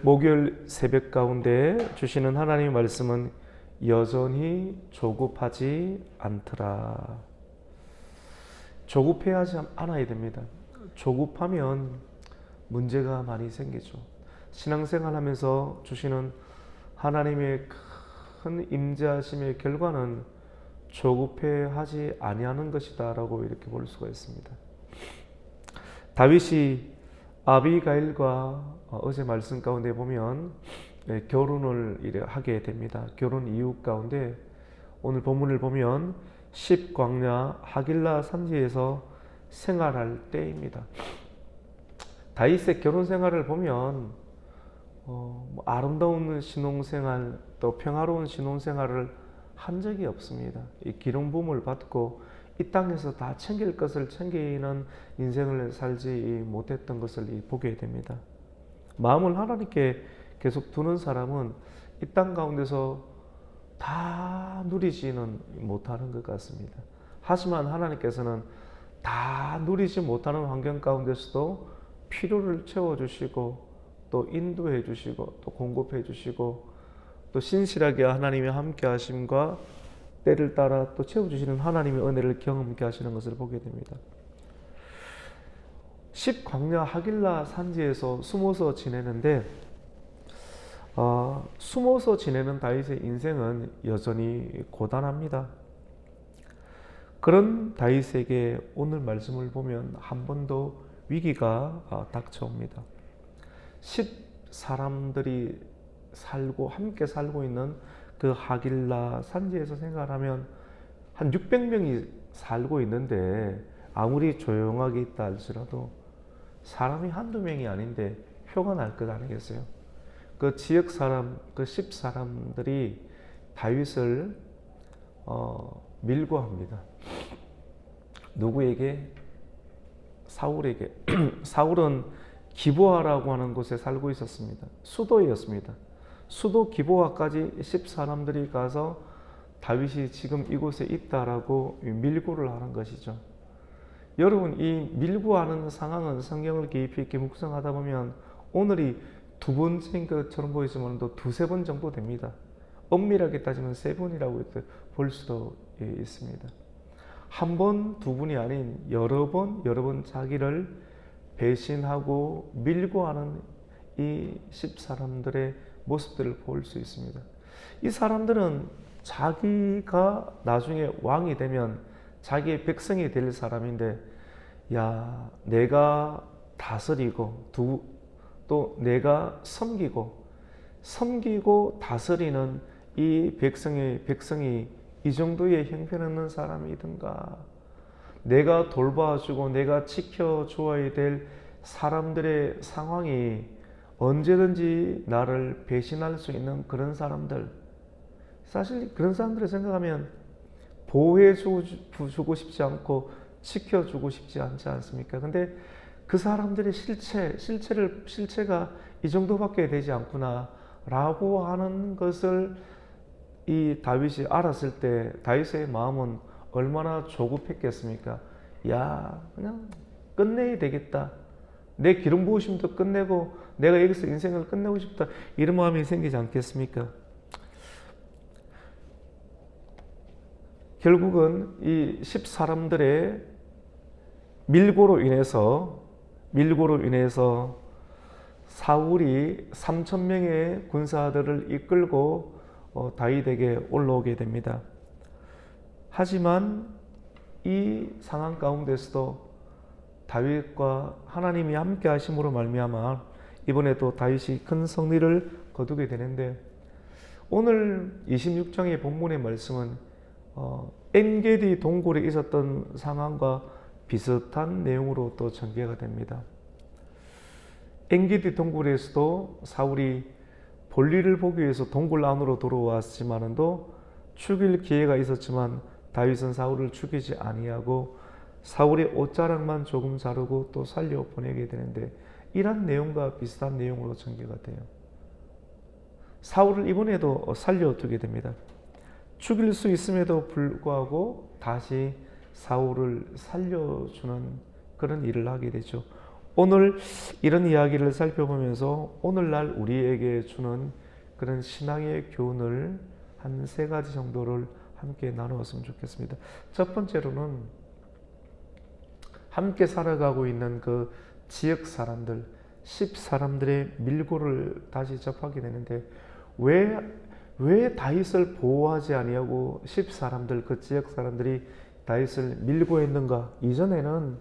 목요일 새벽 가운데 주시는 하나님의 말씀은 여전히 조급하지 않더라. 조급해하지 않아야 됩니다. 조급하면 문제가 많이 생기죠. 신앙생활 하면서 주시는 하나님의 큰 임재하심의 결과는 조급해하지 아니하는 것이다 라고 이렇게 볼 수가 있습니다. 다윗이 아비가일과 어제 말씀 가운데 보면 결혼을 하게 됩니다. 결혼 이유 가운데 오늘 본문을 보면 10광야 하길라 산지에서 생활할 때입니다. 다윗의 결혼 생활을 보면 아름다운 신혼생활 또 평화로운 신혼생활을 한 적이 없습니다. 이 기름부음을 받고 이 땅에서 다 챙길 것을 챙기는 인생을 살지 못했던 것을 보게 됩니다. 마음을 하나님께 계속 두는 사람은 이 땅 가운데서 다 누리지는 못하는 것 같습니다. 하지만 하나님께서는 다 누리지 못하는 환경 가운데서도 필요를 채워주시고 또 인도해 주시고 또 공급해 주시고 또 신실하게 하나님의 함께 하심과 때를 따라 또 채워주시는 하나님의 은혜를 경험케 하시는 것을 보게 됩니다. 10광야 하길라 산지에서 숨어서 지내는데 숨어서 지내는 다윗의 인생은 여전히 고단합니다. 그런 다윗에게 오늘 말씀을 보면 한 번 더 위기가 닥쳐옵니다. 10사람들이 함께 살고 있는 그 하길라 산지에서 생각하면 한 600명이 살고 있는데 아무리 조용하게 있다 할지라도 사람이 한두 명이 아닌데 표가 날 것 아니겠어요? 그 지역 사람, 그 10사람들이 다윗을 밀고 합니다. 누구에게? 사울에게. 사울은 기브아라고 하는 곳에 살고 있었습니다. 수도였습니다. 수도 기브아까지 10사람들이 가서 다윗이 지금 이곳에 있다라고 밀고를 하는 것이죠. 여러분, 이 밀고하는 상황은 성경을 깊이 있게 묵상하다 보면 오늘이 두 번째인 것처럼 보이지만 또 두세 번 정도 됩니다. 엄밀하게 따지면 세 번이라고 볼 수도 있습니다. 한 번, 두 번이 아닌 여러 번 자기를 배신하고 밀고 하는 이 10사람들의 모습들을 볼 수 있습니다. 이 사람들은 자기가 나중에 왕이 되면 자기의 백성이 될 사람인데, 야, 내가 다스리고 또 내가 섬기고 다스리는 이 백성이 이 정도의 형편없는 사람이든가, 내가 돌봐주고 내가 지켜주어야 될 사람들의 상황이 언제든지 나를 배신할 수 있는 그런 사람들, 사실 그런 사람들을 생각하면 보호해주고 싶지 않고 지켜주고 싶지 않지 않습니까? 근데 그 사람들의 실체가 이 정도밖에 되지 않구나 라고 하는 것을 이 다윗이 알았을 때 다윗의 마음은 얼마나 조급했겠습니까? 야, 그냥 끝내야 되겠다. 내 기름 부으심도 끝내고 내가 여기서 인생을 끝내고 싶다. 이런 마음이 생기지 않겠습니까? 결국은 이 10사람들의 밀고로 인해서 사울이 3,000명의 군사들을 이끌고 다윗에게 올라오게 됩니다. 하지만 이 상황 가운데서도 다윗과 하나님이 함께 하심으로 말미암아 이번에도 다윗이 큰 승리를 거두게 되는데, 오늘 26장의 본문의 말씀은 엔게디 동굴에 있었던 상황과 비슷한 내용으로 또 전개가 됩니다. 엔게디 동굴에서도 사울이 볼일을 보기 위해서 동굴 안으로 들어왔지만도 죽일 기회가 있었지만 다윗은 사울을 죽이지 아니하고 사울의 옷자락만 조금 자르고 또 살려 보내게 되는데, 이런 내용과 비슷한 내용으로 전개가 돼요. 사울을 이번에도 살려두게 됩니다. 죽일 수 있음에도 불구하고 다시 사울을 살려주는 그런 일을 하게 되죠. 오늘 이런 이야기를 살펴보면서 오늘날 우리에게 주는 그런 신앙의 교훈을 한 3가지 정도를 함께 나누었으면 좋겠습니다. 첫 번째로는 함께 살아가고 있는 그 지역 사람들, 10사람들의 밀고를 다시 접하게 되는데 왜 다윗을 보호하지 아니하고 10사람들, 그 지역 사람들이 다윗을 밀고 했는가? 이전에는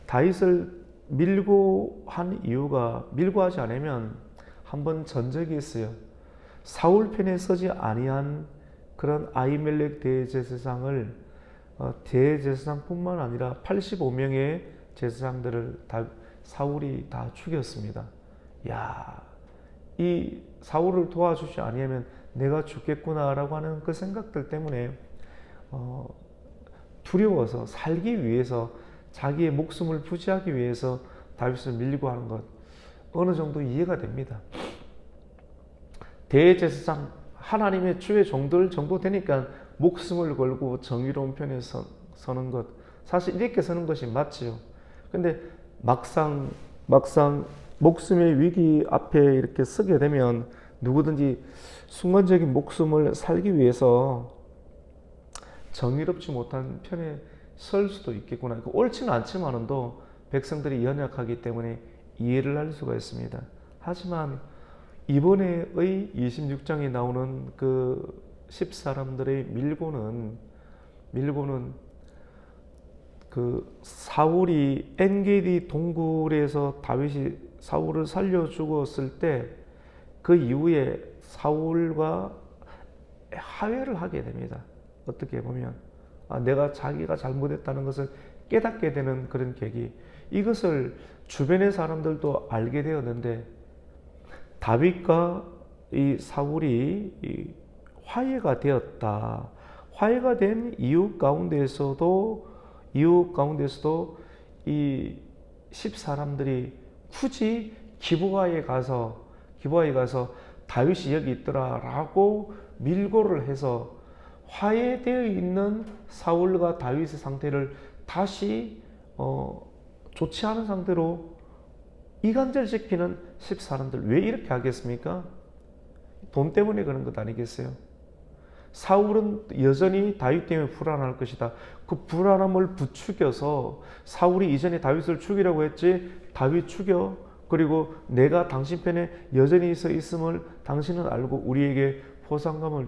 다윗을 밀고 한 이유가, 밀고 하지 않으면 한번 전적이 있어요. 사울 편에 서지 아니한 그런 아히멜렉 대제사장을 대제사장뿐만 아니라 85명의 제사장들을 사울이 다 죽였습니다. 야, 이 사울을 도와주지 아니하면 내가 죽겠구나라고 하는 그 생각들 때문에 두려워서 살기 위해서, 자기의 목숨을 부지하기 위해서 다윗을 밀고 하는 것, 어느 정도 이해가 됩니다. 대제사장, 하나님의 주의 종들 정도 되니까 목숨을 걸고 정의로운 편에 서는 것, 사실 이렇게 서는 것이 맞지요. 근데 막상 목숨의 위기 앞에 이렇게 서게 되면 누구든지 순간적인 목숨을 살기 위해서 정의롭지 못한 편에 설 수도 있겠구나. 옳지는 않지만도 백성들이 연약하기 때문에 이해를 할 수가 있습니다. 하지만 이번에의 26장에 나오는 그 10사람들의 밀고는 그 사울이 엔게디 동굴에서 다윗이 사울을 살려 죽었을 때 그 이후에 사울과 화해를 하게 됩니다. 어떻게 보면 내가 자기가 잘못했다는 것을 깨닫게 되는 그런 계기, 이것을 주변의 사람들도 알게 되었는데 다윗과 이 사울이 화해가 되었다. 화해가 된 이유 가운데에서도 이 10사람들이 굳이 기브아에 가서 다윗이 여기 있더라라고 밀고를 해서 화해되어 있는 사울과 다윗의 상태를 다시 좋지 않은 상태로 이간질시키는 10사람들, 왜 이렇게 하겠습니까? 돈 때문에 그런 것 아니겠어요? 사울은 여전히 다윗 때문에 불안할 것이다. 그 불안함을 부추겨서 사울이 이전에 다윗을 죽이라고 했지, 다윗 죽여, 그리고 내가 당신 편에 여전히 서 있음을 당신은 알고 우리에게 보상감을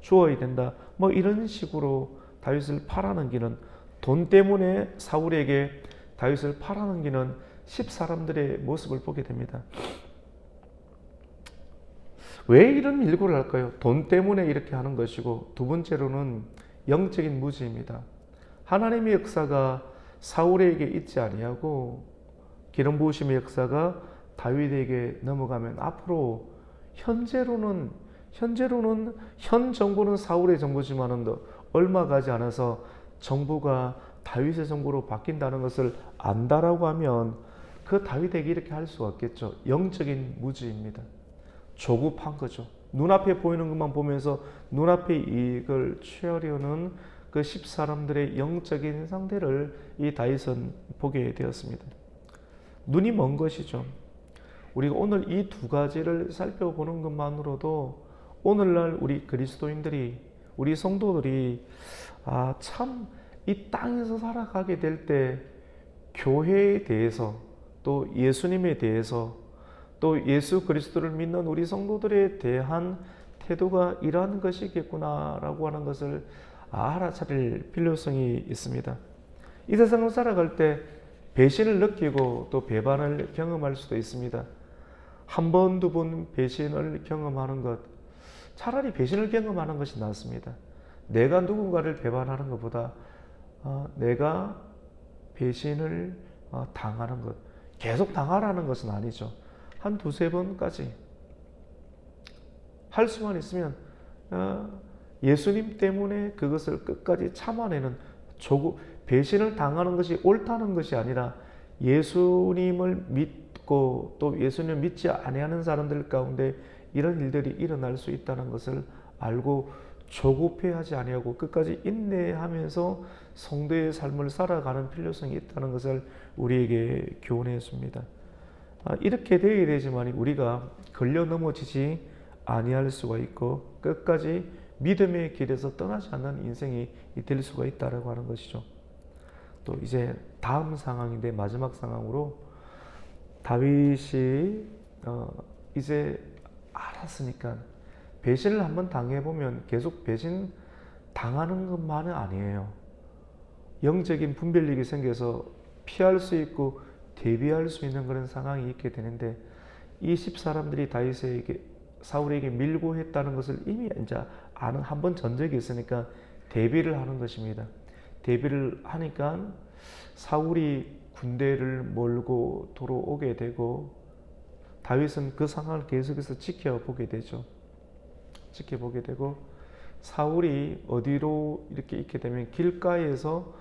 주어야 된다. 뭐 이런 식으로 다윗을 팔아넘기는, 돈 때문에 사울에게 다윗을 팔아넘기는 10사람들의 모습을 보게 됩니다. 왜 이런 밀고를 할까요? 돈 때문에 이렇게 하는 것이고, 두 번째로는 영적인 무지입니다. 하나님의 역사가 사울에게 있지 아니하고 기름 부으심의 역사가 다윗에게 넘어가면 앞으로 현재로는 현 정부는 사울의 정부지만은 얼마 가지 않아서 정부가 다윗의 정부로 바뀐다는 것을 안다라고 하면 그 다윗에게 이렇게 할 수가 없겠죠. 영적인 무지입니다. 조급한 거죠. 눈앞에 보이는 것만 보면서 눈앞의 이익을 취하려는 그 10사람들의 영적인 상태를 이 다윗은 보게 되었습니다. 눈이 먼 것이죠. 우리가 오늘 이 2가지를 살펴보는 것만으로도 오늘날 우리 그리스도인들이, 우리 성도들이 참 이 땅에서 살아가게 될 때 교회에 대해서, 또 예수님에 대해서, 또 예수 그리스도를 믿는 우리 성도들에 대한 태도가 이러한 것이겠구나라고 하는 것을 알아차릴 필요성이 있습니다. 이 세상을 살아갈 때 배신을 느끼고 또 배반을 경험할 수도 있습니다. 한 번, 두 번 배신을 경험하는 것, 차라리 배신을 경험하는 것이 낫습니다. 내가 누군가를 배반하는 것보다 내가 배신을 당하는 것, 계속 당하라는 것은 아니죠. 한 2-3번까지 할 수만 있으면 예수님 때문에 그것을 끝까지 참아내는, 배신을 당하는 것이 옳다는 것이 아니라 예수님을 믿고 또 예수님을 믿지 아니하는 사람들 가운데 이런 일들이 일어날 수 있다는 것을 알고 조급해하지 아니하고 끝까지 인내하면서 성도의 삶을 살아가는 필요성이 있다는 것을 우리에게 교훈해 줍니다. 이렇게 되어야 되지만 우리가 걸려 넘어지지 아니할 수가 있고 끝까지 믿음의 길에서 떠나지 않는 인생이 될 수가 있다라고 하는 것이죠. 또 이제 다음 상황인데 마지막 상황으로 다윗이 이제 알았으니까 배신을 한번 당해보면 계속 배신 당하는 것만은 아니에요. 영적인 분별력이 생겨서 피할 수 있고 대비할 수 있는 그런 상황이 있게 되는데 이 10사람들이 다윗에게 사울에게 밀고 했다는 것을 이미 이제 아는 한 번 전적이 있으니까 대비를 하는 것입니다. 대비를 하니까 사울이 군대를 몰고 돌아오게 되고 다윗은 그 상황을 계속해서 지켜보게 되죠. 지켜보게 되고 사울이 어디로 이렇게 있게 되면 길가에서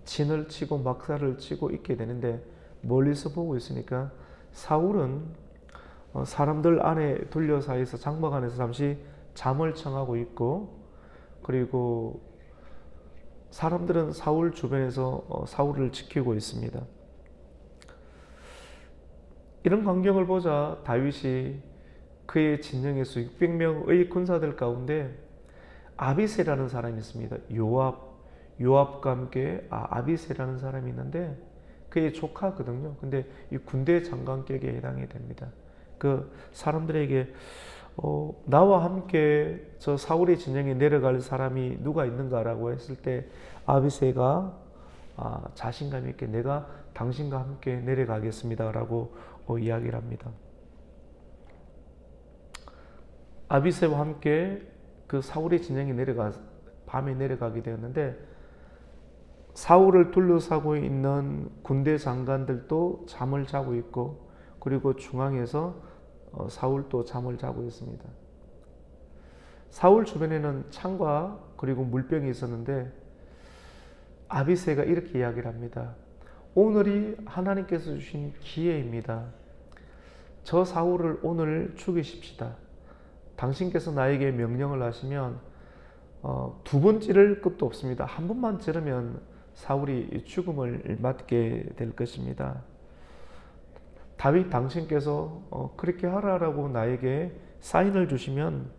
진을 치고 막사를 치고 있게 되는데 멀리서 보고 있으니까 사울은 사람들 안에 둘러싸여서 장막 안에서 잠시 잠을 청하고 있고 그리고 사람들은 사울 주변에서 사울을 지키고 있습니다. 이런 광경을 보자 다윗이 그의 진영에서 600명의 군사들 가운데 아비새라는 사람이 있습니다. 요압과 함께 아비새라는 사람이 있는데 그의 조카거든요. 근데 이 군대 장관격에 해당이 됩니다. 그 사람들에게 나와 함께 저 사울의 진영에 내려갈 사람이 누가 있는가라고 했을 때 아비새가 자신감 있게 내가 당신과 함께 내려가겠습니다라고 이야기를 합니다. 아비새와 함께 그 사울의 진영에 밤에 내려가게 되었는데 사울을 둘러싸고 있는 군대 장관들도 잠을 자고 있고 그리고 중앙에서 사울도 잠을 자고 있습니다. 사울 주변에는 창과 그리고 물병이 있었는데 아비새가 이렇게 이야기를 합니다. 오늘이 하나님께서 주신 기회입니다. 저 사울을 오늘 죽이십시다. 당신께서 나에게 명령을 하시면 두 번 찌를 것도 없습니다. 한 번만 찌르면 사울이 죽음을 맞게 될 것입니다. 다윗 당신께서 그렇게 하라라고 나에게 사인을 주시면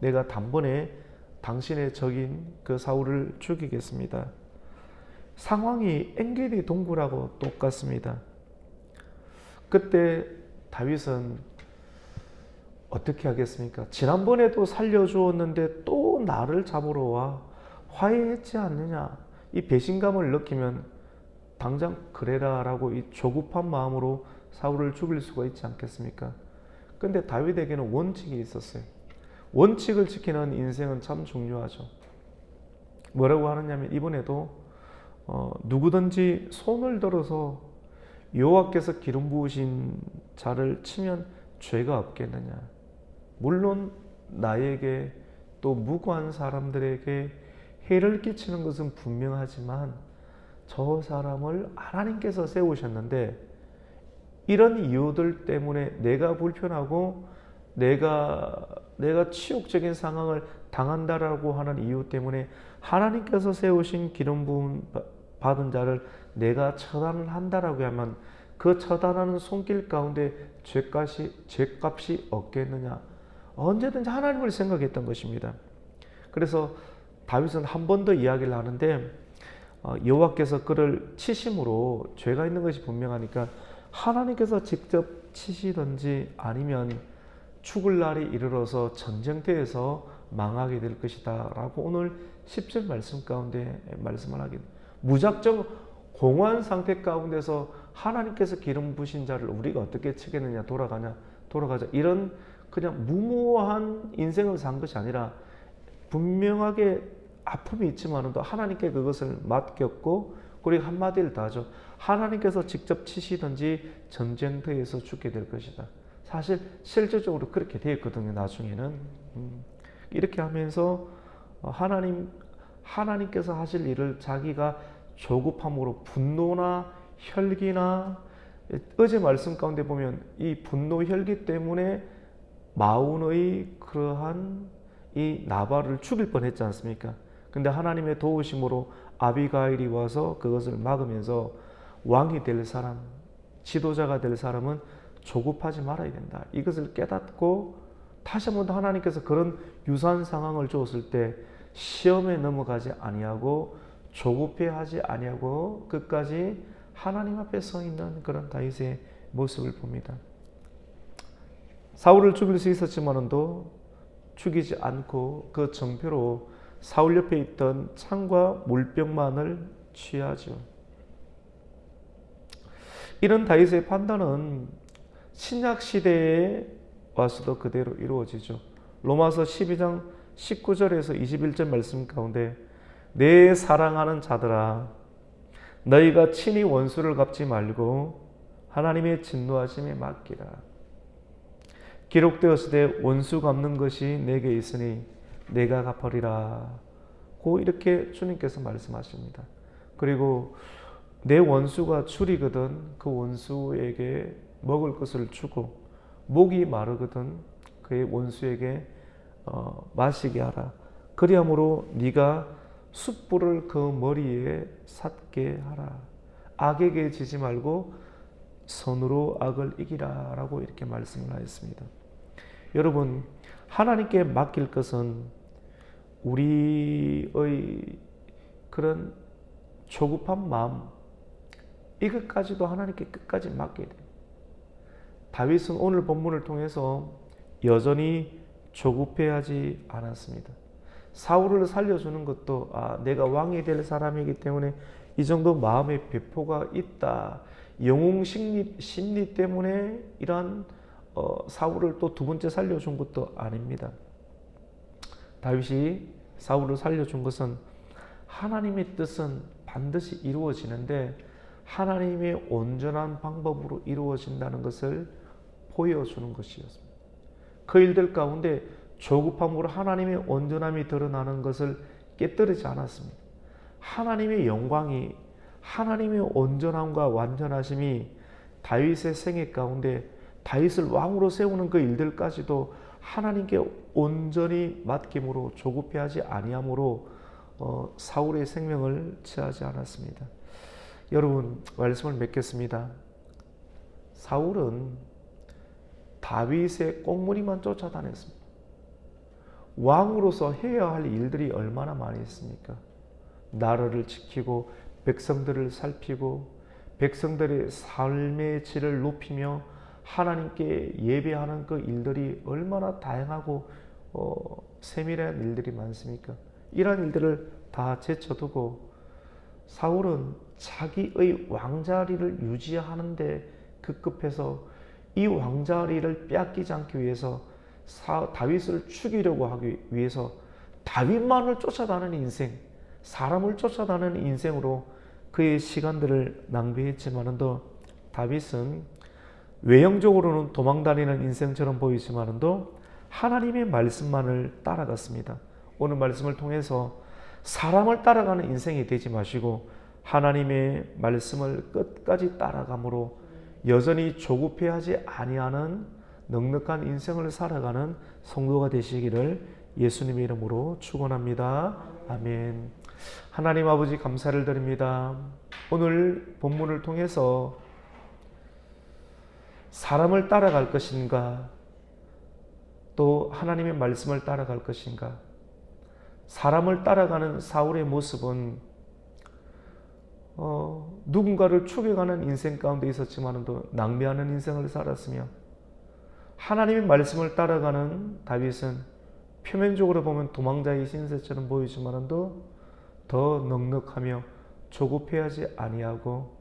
내가 단번에 당신의 적인 그 사울을 죽이겠습니다. 상황이 엔게디 동굴하고 똑같습니다. 그때 다윗은 어떻게 하겠습니까? 지난번에도 살려주었는데 또 나를 잡으러 와 화해했지 않느냐? 이 배신감을 느끼면 당장 그래라 라고 이 조급한 마음으로 사울을 죽일 수가 있지 않겠습니까? 근데 다윗에게는 원칙이 있었어요. 원칙을 지키는 인생은 참 중요하죠. 뭐라고 하느냐면 이번에도 누구든지 손을 들어서 여호와께서 기름 부으신 자를 치면 죄가 없겠느냐. 물론 나에게 또 무고한 사람들에게 해를 끼치는 것은 분명하지만 저 사람을 하나님께서 세우셨는데 이런 이유들 때문에 내가 불편하고 내가 치욕적인 상황을 당한다라고 하는 이유 때문에 하나님께서 세우신 기름 부음 받은 자를 내가 처단을 한다라고 하면 그 처단하는 손길 가운데 죄값이 없겠느냐. 언제든지 하나님을 생각했던 것입니다. 그래서 다윗은 한 번 더 이야기를 하는데 여호와께서 그를 치심으로 죄가 있는 것이 분명하니까 하나님께서 직접 치시든지 아니면 죽을 날이 이르러서 전쟁터에서 망하게 될 것이다 라고 오늘 10절 말씀 가운데 말씀을 하게 됩니다. 무작정 공허한 상태 가운데서 하나님께서 기름 부으신 자를 우리가 어떻게 치겠느냐, 돌아가자 이런 그냥 무모한 인생을 산 것이 아니라 분명하게 아픔이 있지만도 하나님께 그것을 맡겼고 그리고 한마디를 더 하죠. 하나님께서 직접 치시든지 전쟁터에서 죽게 될 것이다. 사실 실제적으로 그렇게 되었거든요. 나중에는 이렇게 하면서 하나님께서 하실 일을 자기가 조급함으로 분노나 혈기나 어제 말씀 가운데 보면 이 분노 혈기 때문에 마온의 그러한 이 나발을 죽일 뻔했지 않습니까? 근데 하나님의 도우심으로 아비가일이 와서 그것을 막으면서 왕이 될 사람, 지도자가 될 사람은 조급하지 말아야 된다. 이것을 깨닫고 다시 한 번 더 하나님께서 그런 유사한 상황을 주었을 때 시험에 넘어가지 아니하고 조급해하지 아니하고 끝까지 하나님 앞에 서 있는 그런 다윗의 모습을 봅니다. 사울을 죽일 수 있었지만도 죽이지 않고 그 정표로 사울 옆에 있던 창과 물병만을 취하죠. 이런 다윗의 판단은 신약 시대에 와서도 그대로 이루어지죠. 로마서 12장 19절에서 21절 말씀 가운데 내 사랑하는 자들아 너희가 친히 원수를 갚지 말고 하나님의 진노하심에 맡기라. 기록되었으되 원수 갚는 것이 내게 있으니 내가 갚으리라. 고 이렇게 주님께서 말씀하십니다. 그리고 내 원수가 줄이거든 그 원수에게 먹을 것을 주고 목이 마르거든 그의 원수에게 마시게 하라. 그리함으로 네가 숯불을 그 머리에 샀게 하라. 악에게 지지 말고 선으로 악을 이기라 라고 이렇게 말씀을 하였습니다. 여러분, 하나님께 맡길 것은 우리의 그런 조급한 마음, 이것까지도 하나님께 끝까지 맡겨야 돼요. 다윗은 오늘 본문을 통해서 여전히 조급해하지 않았습니다. 사울을 살려주는 것도 내가 왕이 될 사람이기 때문에 이 정도 마음의 배포가 있다. 영웅 심리 때문에 이러한 사울을 또 두 번째 살려준 것도 아닙니다. 다윗이 사울을 살려준 것은 하나님의 뜻은 반드시 이루어지는데 하나님의 온전한 방법으로 이루어진다는 것을 보여주는 것이었습니다. 그 일들 가운데 조급함으로 하나님의 온전함이 드러나는 것을 깨뜨리지 않았습니다. 하나님의 영광이, 하나님의 온전함과 완전하심이 다윗의 생애 가운데 다윗을 왕으로 세우는 그 일들까지도 하나님께 온전히 맡김으로 조급해하지 아니함으로 사울의 생명을 취하지 않았습니다. 여러분, 말씀을 맺겠습니다. 사울은 다윗의 꽁무니만 쫓아다녔습니다. 왕으로서 해야 할 일들이 얼마나 많이 있습니까? 나라를 지키고 백성들을 살피고 백성들의 삶의 질을 높이며 하나님께 예배하는 그 일들이 얼마나 다양하고 세밀한 일들이 많습니까? 이러한 일들을 다 제쳐두고 사울은 자기의 왕자리를 유지하는데 급급해서 이 왕자리를 빼앗기지 않기 위해서 다윗을 죽이려고 하기 위해서 다윗만을 쫓아다니는 인생, 사람을 쫓아다니는 인생으로 그의 시간들을 낭비했지만도 다윗은 외형적으로는 도망다니는 인생처럼 보이지만도 하나님의 말씀만을 따라갔습니다. 오늘 말씀을 통해서 사람을 따라가는 인생이 되지 마시고 하나님의 말씀을 끝까지 따라감으로 여전히 조급해하지 아니하는 넉넉한 인생을 살아가는 성도가 되시기를 예수님의 이름으로 축원합니다. 아멘. 하나님 아버지 감사를 드립니다. 오늘 본문을 통해서 사람을 따라갈 것인가 또 하나님의 말씀을 따라갈 것인가. 사람을 따라가는 사울의 모습은 누군가를 죽여가는 인생 가운데 있었지만도 낭비하는 인생을 살았으며 하나님의 말씀을 따라가는 다윗은 표면적으로 보면 도망자의 신세처럼 보이지만도 더 넉넉하며 조급해하지 아니하고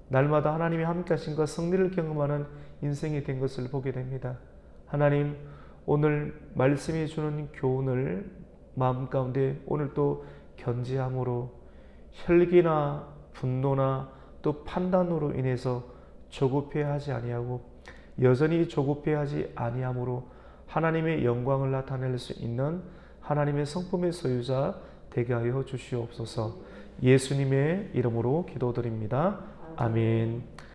날마다 하나님의 함께하심과 승리를 경험하는 인생이 된 것을 보게 됩니다. 하나님, 오늘 말씀이 주는 교훈을 마음 가운데 오늘 또 견지함으로 혈기나 분노나 또 판단으로 인해서 조급해하지 아니하고 여전히 조급해하지 아니함으로 하나님의 영광을 나타낼 수 있는 하나님의 성품의 소유자 되게 하여 주시옵소서. 예수님의 이름으로 기도드립니다. 아멘.